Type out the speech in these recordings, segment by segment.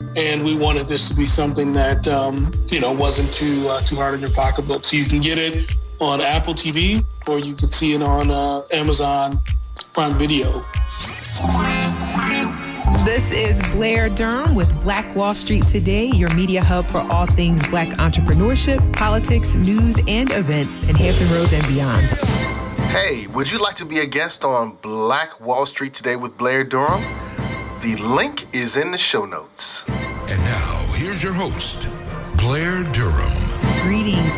And we wanted this to be something that, wasn't too hard on your pocketbook. So you can get it on Apple TV, or you can see it on Amazon Prime Video. This is Blair Durham with Black Wall Street Today, your media hub for all things Black entrepreneurship, politics, news, and events in Hampton Roads and beyond. Hey, would you like to be a guest on Black Wall Street Today with Blair Durham? The link is in the show notes. And now, here's your host, Blair Durham. Greetings.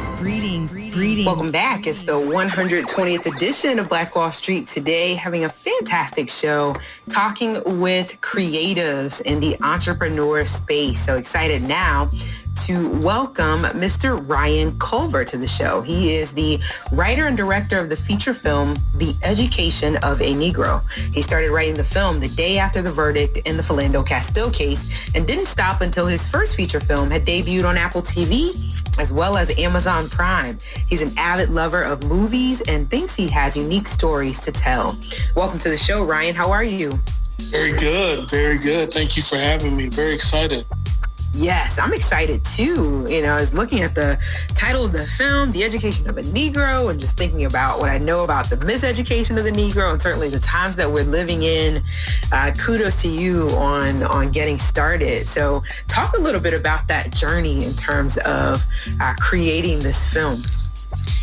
Welcome back. It's the 120th edition of Black Wall Street Today, having a fantastic show, talking with creatives in the entrepreneur space. So excited now to welcome Mr. Ryan Culver to the show. He is the writer and director of the feature film, The Education of a Negro. He started writing the film the day after the verdict in the Philando Castille case and didn't stop until his first feature film had debuted on Apple TV as well as Amazon Prime. He's an avid lover of movies and thinks he has unique stories to tell. Welcome to the show, Ryan. How are you? Very good. Thank you for having me. Very excited. Yes, I'm excited too. I was looking at the title of the film, The Education of a Negro, and just thinking about what I know about the miseducation of the Negro and certainly the times that we're living in. Kudos to you on getting started. So talk a little bit about that journey in terms of creating this film.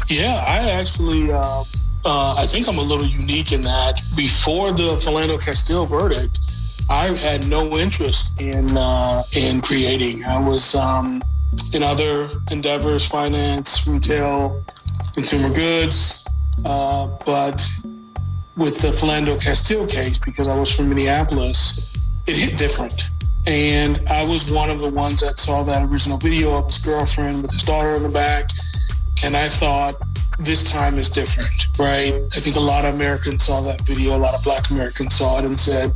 Yeah, I actually, I think I'm a little unique in that before the Philando Castille verdict, I had no interest in creating. I was in other endeavors, finance, retail, consumer goods. But with the Philando Castille case, because I was from Minneapolis, it hit different. And I was one of the ones that saw that original video of his girlfriend with his daughter in the back. And I thought, this time is different, right? I think a lot of Americans saw that video, a lot of Black Americans saw it and said,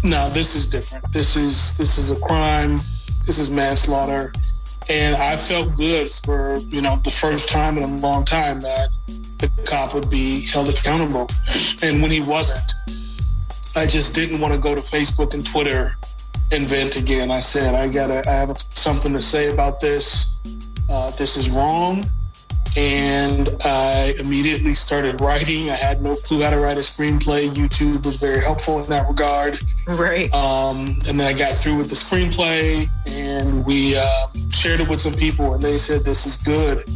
no, this is different. This is a crime. This is manslaughter. And I felt good for, the first time in a long time that the cop would be held accountable. And when he wasn't, I just didn't want to go to Facebook and Twitter and vent again. I said, I have something to say about this. This is wrong. And I immediately started writing. I had no clue how to write a screenplay. YouTube was very helpful in that regard. Right. And then I got through with the screenplay and we shared it with some people and they said, this is good.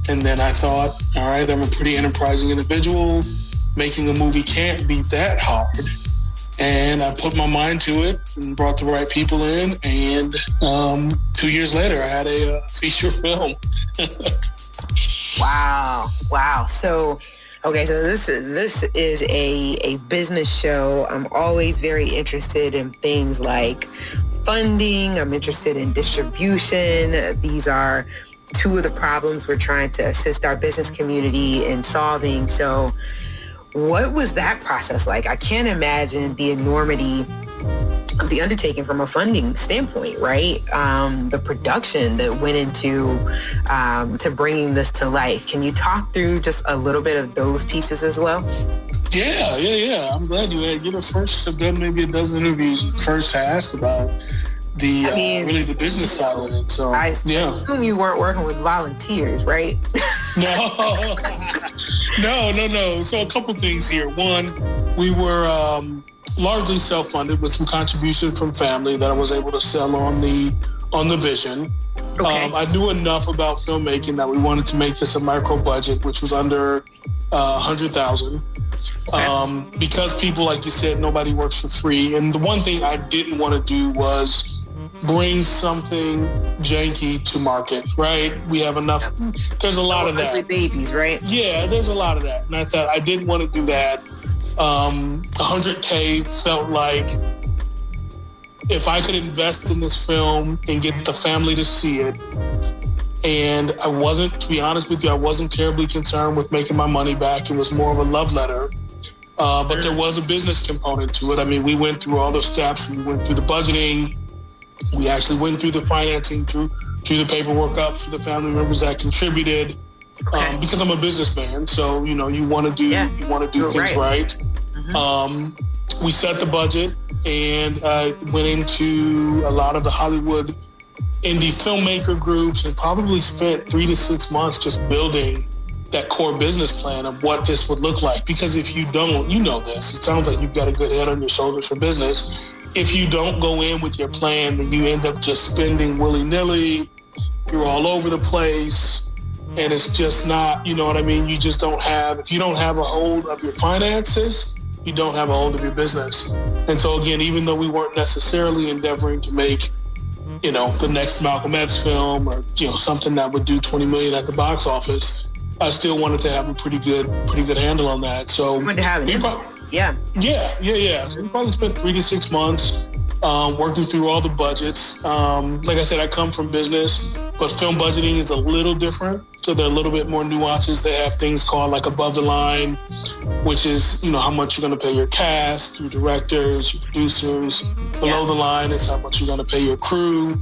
And then I thought, all right, I'm a pretty enterprising individual. Making a movie can't be that hard. And I put my mind to it and brought the right people in. And 2 years later, I had a feature film. Wow. So this is a business show. I'm always very interested in things like funding. I'm interested in distribution. These are two of the problems we're trying to assist our business community in solving. So what was that process like? I can't imagine the enormity of the undertaking from a funding standpoint, right? The production that went into to bringing this to life. Can you talk through just a little bit of those pieces as well? Yeah. I'm glad you're the first. I've done maybe a dozen interviews first to ask about really the business side of it. So I assume you weren't working with volunteers, right? No. So a couple things here. One, we were largely self-funded with some contribution from family that I was able to sell on the vision. Okay. I knew enough about filmmaking that we wanted to make this a micro budget, which was under $100,000. Okay. Because people, like you said, nobody works for free. And the one thing I didn't want to do was bring something janky to market, right? We have enough. There's a lot of that. Ugly babies, right? Yeah, there's a lot of that. And I thought I didn't want to do that. $100K felt like if I could invest in this film and get the family to see it, and I wasn't, to be honest with you, I wasn't terribly concerned with making my money back. It was more of a love letter. But there was a business component to it. I mean, we went through all those steps. We went through the budgeting. We actually went through the financing, drew the paperwork up for the family members that contributed. Okay. Because I'm a businessman, so you want to do things right. Mm-hmm. We set the budget, and I went into a lot of the Hollywood indie filmmaker groups and probably spent 3 to 6 months just building that core business plan of what this would look like. Because if you don't, you know this, it sounds like you've got a good head on your shoulders for business. If you don't go in with your plan, then you end up just spending willy-nilly. You're all over the place, and it's just not, you know what I mean? You just don't have, if you don't have a hold of your finances, you don't have a hold of your business. And so again, even though we weren't necessarily endeavoring to make, you know, the next Malcolm X film or, you know, something that would do 20 million at the box office, I still wanted to have a pretty good handle on that. So you wanted to have it. Yeah. So we probably spent 3 to 6 months working through all the budgets. Like I said, I come from business, but film budgeting is a little different. So there are a little bit more nuances. They have things called like above the line, which is, you know, how much you're going to pay your cast, your directors, your producers. Below the line is how much you're going to pay your crew,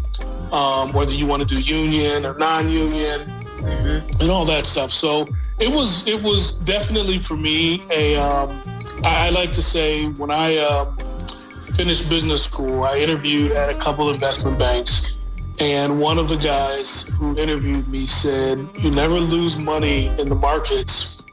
whether you want to do union or non-union, and all that stuff. So it was definitely for me I like to say when I finished business school, I interviewed at a couple investment banks. And one of the guys who interviewed me said, you never lose money in the markets,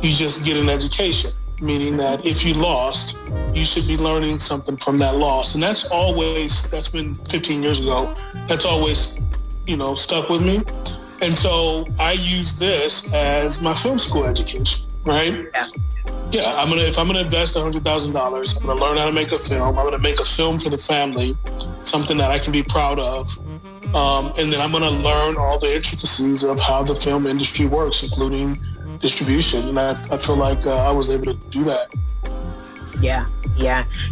you just get an education. Meaning that if you lost, you should be learning something from that loss. And that's been 15 years ago. That's always, you know, stuck with me. And so I use this as my film school education, right? Yeah, if I'm gonna invest $100,000, I'm gonna learn how to make a film. I'm gonna make a film for the family, something that I can be proud of. And then I'm gonna learn all the intricacies of how the film industry works, including distribution. And I feel like I was able to do that. Yeah.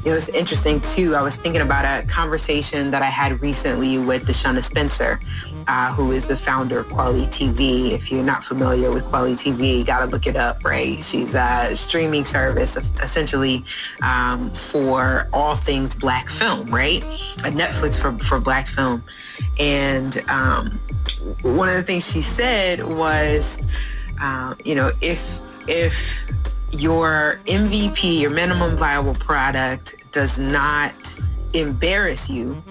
It was interesting too. I was thinking about a conversation that I had recently with Deshana Spencer, who is the founder of Quality TV. If you're not familiar with Quality TV, you got to look it up, right? She's a streaming service essentially for all things Black film, right? A Netflix for Black film. And one of the things she said was, you know, if your MVP, your minimum viable product, does not embarrass you,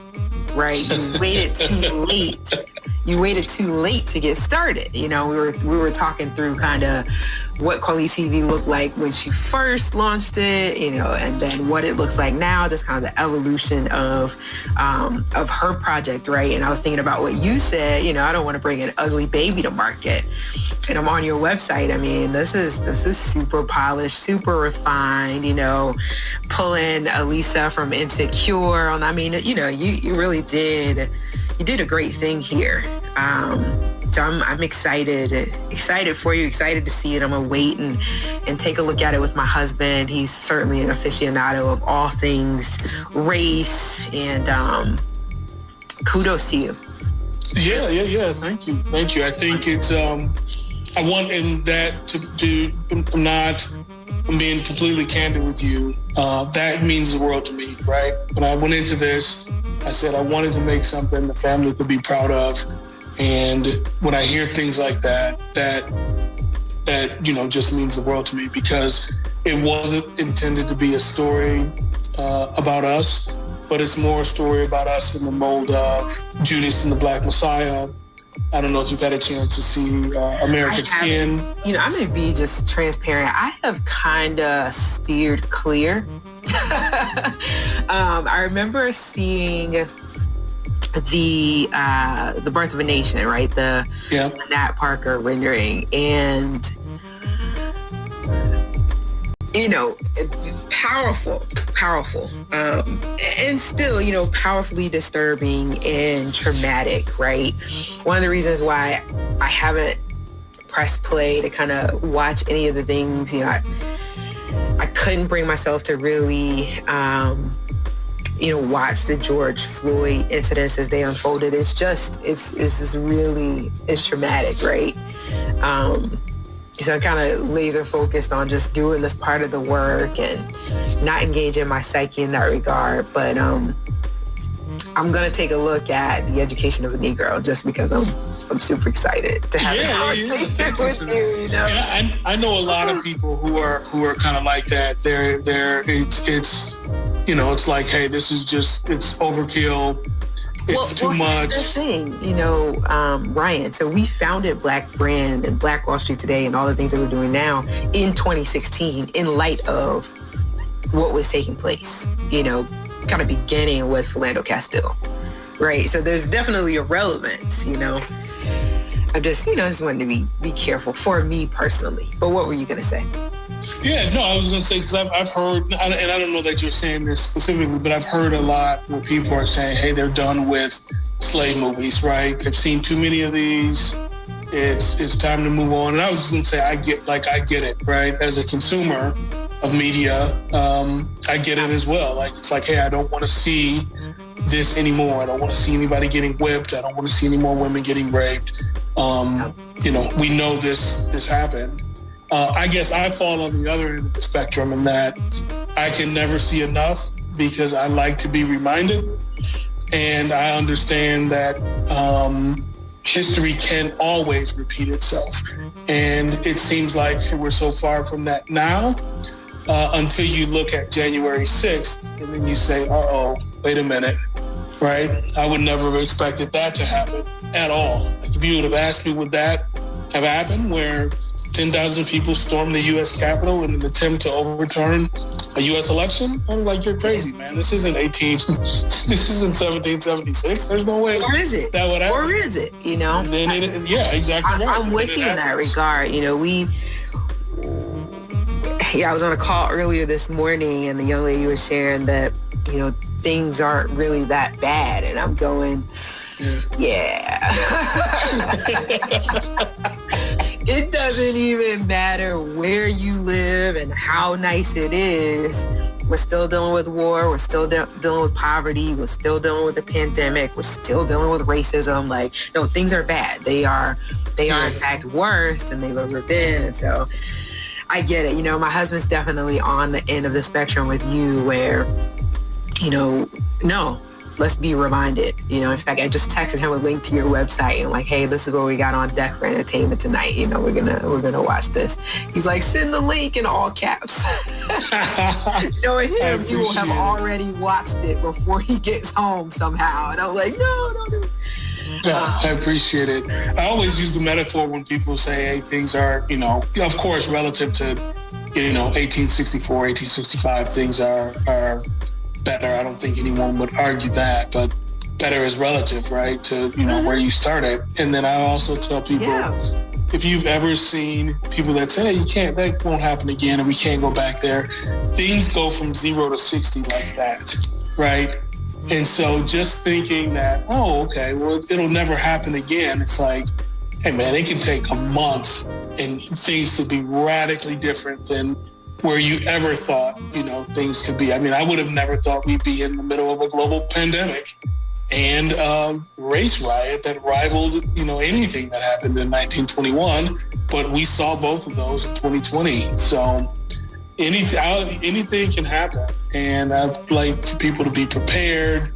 right? You waited too late. You waited too late to get started. You know, we were talking through kind of what Quality TV looked like when she first launched it, you know, and then what it looks like now, just kind of the evolution of her project, right? And I was thinking about what you said, you know, I don't want to bring an ugly baby to market. And I'm on your website. I mean, this is super polished, super refined, you know, pulling Elisa from Insecure on. I mean, you know, you really did. You did a great thing here. So I'm excited for you, excited to see it. I'm gonna wait and take a look at it with my husband. He's certainly an aficionado of all things race, and kudos to you. Yeah. Thank you. I think it's, I want in that I'm being completely candid with you. That means the world to me, right? When I went into this, I said I wanted to make something the family could be proud of. And when I hear things like that, you know, just means the world to me, because it wasn't intended to be a story about us, but it's more a story about us in the mold of Judas and the Black Messiah. I don't know if you've had a chance to see American Skin. You know, I'm going to be just transparent. I have kind of steered clear. I remember seeing the Birth of a Nation, right? The Nat Parker rendering, and you know, powerful, and still, you know, powerfully disturbing and traumatic, right? One of the reasons why I haven't pressed play to kind of watch any of the things, you know, I couldn't bring myself to really, you know, watch the George Floyd incidents as they unfolded. It's just really traumatic, right? So I'm kind of laser focused on just doing this part of the work and not engaging my psyche in that regard. But I'm going to take a look at the education of a Negro, just because I'm super excited to have a conversation with you. You know, and I know a lot of people who are kind of like that. It's it's like, hey, this is just, it's overkill. It's too much. That's the thing, Ryan. So we founded Black Brand and Black Wall Street Today and all the things that we're doing now in 2016 in light of what was taking place, kind of beginning with Philando Castille, right? So there's definitely a relevance, I just wanted to be careful for me personally. But what were you going to say? Yeah, no, I was going to say, because I've heard, and I don't know that you're saying this specifically, but I've heard a lot where people are saying, hey, they're done with slave movies, right? They've seen too many of these. It's time to move on. And I was just going to say, I get it, right? As a consumer of media, I get it as well. Like, it's like, hey, I don't want to see this anymore. I don't want to see anybody getting whipped. I don't want to see any more women getting raped. We know this happened. I guess I fall on the other end of the spectrum in that I can never see enough because I like to be reminded. And I understand that history can always repeat itself. And it seems like we're so far from that now until you look at January 6th and then you say, uh-oh, wait a minute, right? I would never have expected that to happen at all. Like, if you would have asked me, would that have happened where 10,000 people stormed the U.S. Capitol in an attempt to overturn a U.S. election? I'm like, you're crazy, man. This isn't 1776. There's no way. Or is it? That would happen. Or is it, Yeah, exactly. I'm with you in that regard. I was on a call earlier this morning and the young lady was sharing that, things aren't really that bad. And I'm going, yeah. It doesn't even matter where you live and how nice it is. We're still dealing with war. We're still dealing with poverty. We're still dealing with the pandemic. We're still dealing with racism. Like, no, things are bad. They are in fact worse than they've ever been. And so I get it. My husband's definitely on the end of the spectrum with you where, no, let's be reminded. In fact, I just texted him a link to your website and like, hey, this is what we got on deck for entertainment tonight. We're gonna watch this. He's like, send the link in all caps. Knowing him, he will have already watched it before he gets home somehow. And I'm like, no, don't do it. Yeah, I appreciate it. I always use the metaphor when people say, hey, things are, of course, relative to, 1864, 1865, things are better. I don't think anyone would argue that, but better is relative, right? To, where you started. And then I also tell people, if you've ever seen people that say, hey, that won't happen again and we can't go back there, things go from 0 to 60 like that, right? And so just thinking that, oh, okay, well, it'll never happen again. It's like, hey, man, it can take a month and things could be radically different than where you ever thought, things could be. I mean, I would have never thought we'd be in the middle of a global pandemic and a race riot that rivaled, anything that happened in 1921. But we saw both of those in 2020. So anything can happen. And I'd like for people to be prepared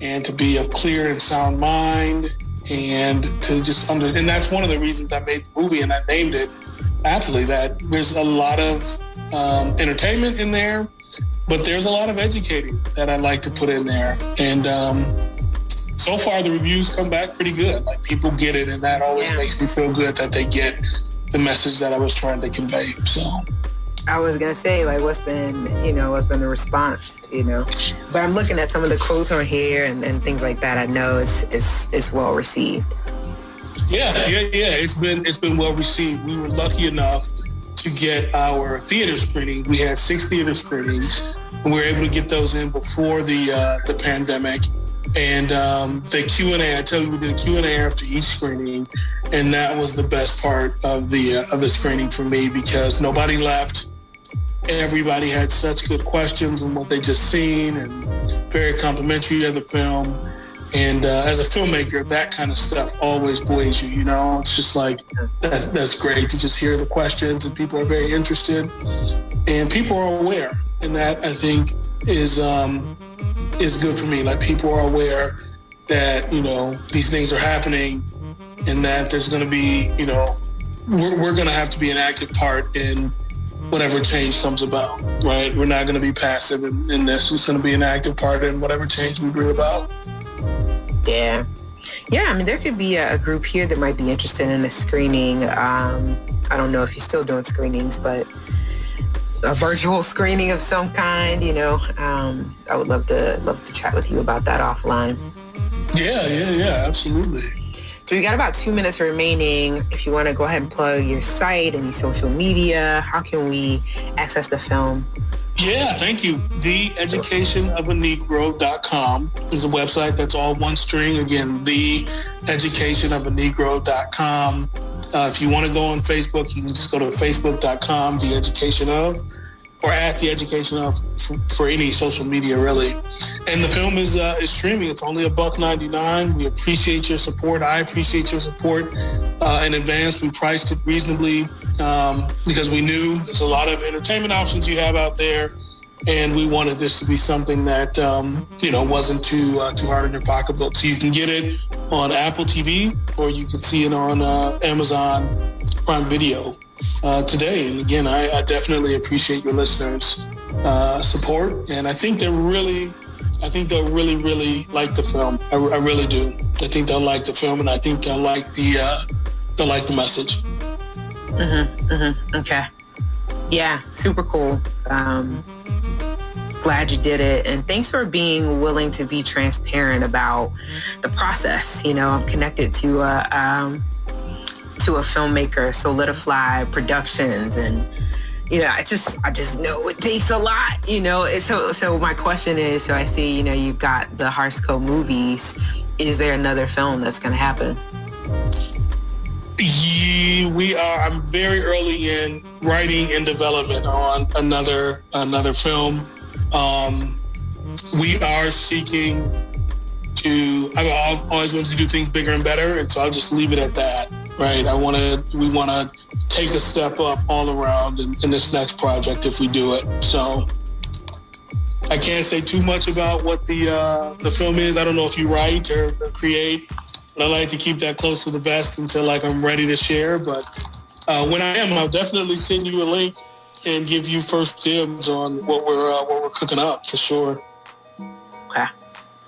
and to be of clear and sound mind and to just and that's one of the reasons I made the movie and I named it aptly, that there's a lot of entertainment in there, but there's a lot of educating that I like to put in there. And so far the reviews come back pretty good. Like, people get it, and that always makes me feel good that they get the message that I was trying to convey. So I was gonna say, like, what's been the response, But I'm looking at some of the quotes on here and things like that. I know it's well received. Yeah. It's been well received. We were lucky enough to get our theater screening. We had 6 theater screenings, and we were able to get those in before the pandemic. And the Q&A, I tell you, we did a Q&A after each screening, and that was the best part of the screening for me because nobody left. Everybody had such good questions on what they just seen and very complimentary of the film. And as a filmmaker, that kind of stuff always buoys you, It's just like, that's great to just hear the questions and people are very interested and people are aware. And that, I think, is good for me. Like, people are aware that, these things are happening and that there's going to be, we're going to have to be an active part in whatever change comes about, right? We're not going to be passive in this. It's going to be an active part in whatever change we bring about. Yeah. Yeah, I mean, there could be a group here that might be interested in a screening. I don't know if you're still doing screenings, but a virtual screening of some kind, you know. I would love to chat with you about that offline. Yeah, absolutely. So we got about 2 minutes remaining. If you want to go ahead and plug your site, any social media, how can we access the film? Yeah, thank you. TheEducationOfANegro.com is a website that's all one string. Again, TheEducationOfANegro.com. If you want to go on Facebook, you can just go to Facebook.com, The Education Of, or at The Education Of for any social media, really. And the film is streaming. It's only $1.99. We appreciate your support. I appreciate your support in advance. We priced it reasonably because we knew there's a lot of entertainment options you have out there, and we wanted this to be something that wasn't too hard in your pocketbook. So you can get it on Apple TV, or you can see it on Amazon Prime Video today. And again, I definitely appreciate your listeners' support, and I think they'll really like the film. I really do. I think they'll like the film, and I think they'll like the message. Okay. Yeah, super cool. Glad you did it, and thanks for being willing to be transparent about the process. You know, I'm connected to a filmmaker, Solidify Productions, and I just know it takes a lot. So my question is, so I see you've got the Harsco movies. Is there another film that's going to happen? I'm very early in writing and development on another film. We are seeking to. I've always wanted to do things bigger and better, and so I'll just leave it at that. Right? We want to take a step up all around in this next project if we do it. So I can't say too much about what the film is. I don't know if you write or create. But I like to keep that close to the vest until I'm ready to share. But when I am, I'll definitely send you a link and give you first dibs on what we're cooking up for sure. Okay,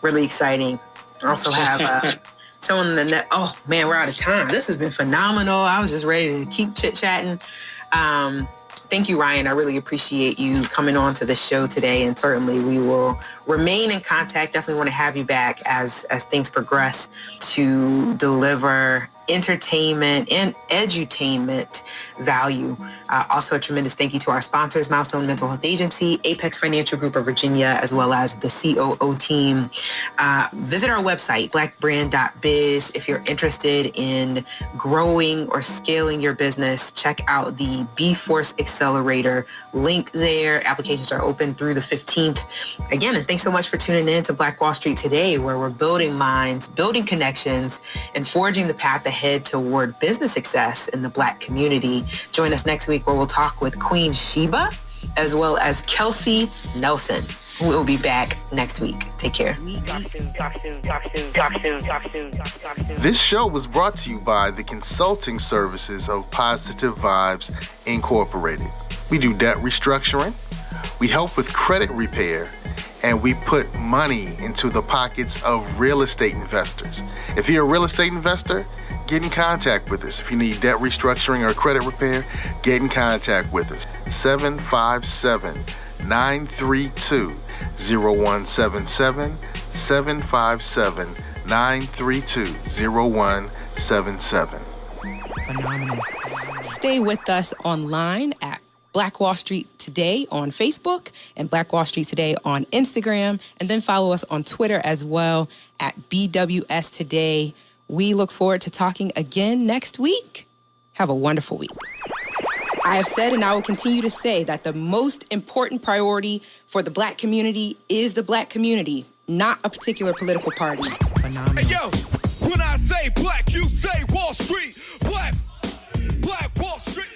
really exciting. I also have someone in the net. Oh man, we're out of time. This has been phenomenal. I was just ready to keep chit chatting. Thank you, Ryan. I really appreciate you coming on to the show today, and certainly we will remain in contact. Definitely want to have you back as things progress to deliver entertainment and edutainment value. Also, a tremendous thank you to our sponsors, Milestone Mental Health Agency, Apex Financial Group of Virginia, as well as the COO team. Visit our website, blackbrand.biz. If you're interested in growing or scaling your business, check out the B-Force Accelerator link there. Applications are open through the 15th. Again, and thanks so much for tuning in to Black Wall Street today, where we're building minds, building connections, and forging the path ahead toward business success in the Black community. Join us next week where we'll talk with Queen Sheba as well as Kelsey Nelson. We'll be back next week. Take care. This show was brought to you by the consulting services of Positive Vibes Incorporated. We do debt restructuring, we help with credit repair, and we put money into the pockets of real estate investors. If you're a real estate investor, get in contact with us. If you need debt restructuring or credit repair, get in contact with us. 757-932-0177, 757-932-0177. Phenomenal. Stay with us online at Black Wall Street Today on Facebook and Black Wall Street Today on Instagram, and then follow us on Twitter as well at BWS Today. We look forward to talking again next week. Have a wonderful week. I have said, and I will continue to say, that the most important priority for the Black community is the Black community, not a particular political party. Phenomenal. Hey, yo, when I say Black, you say Wall Street. Black Wall Street.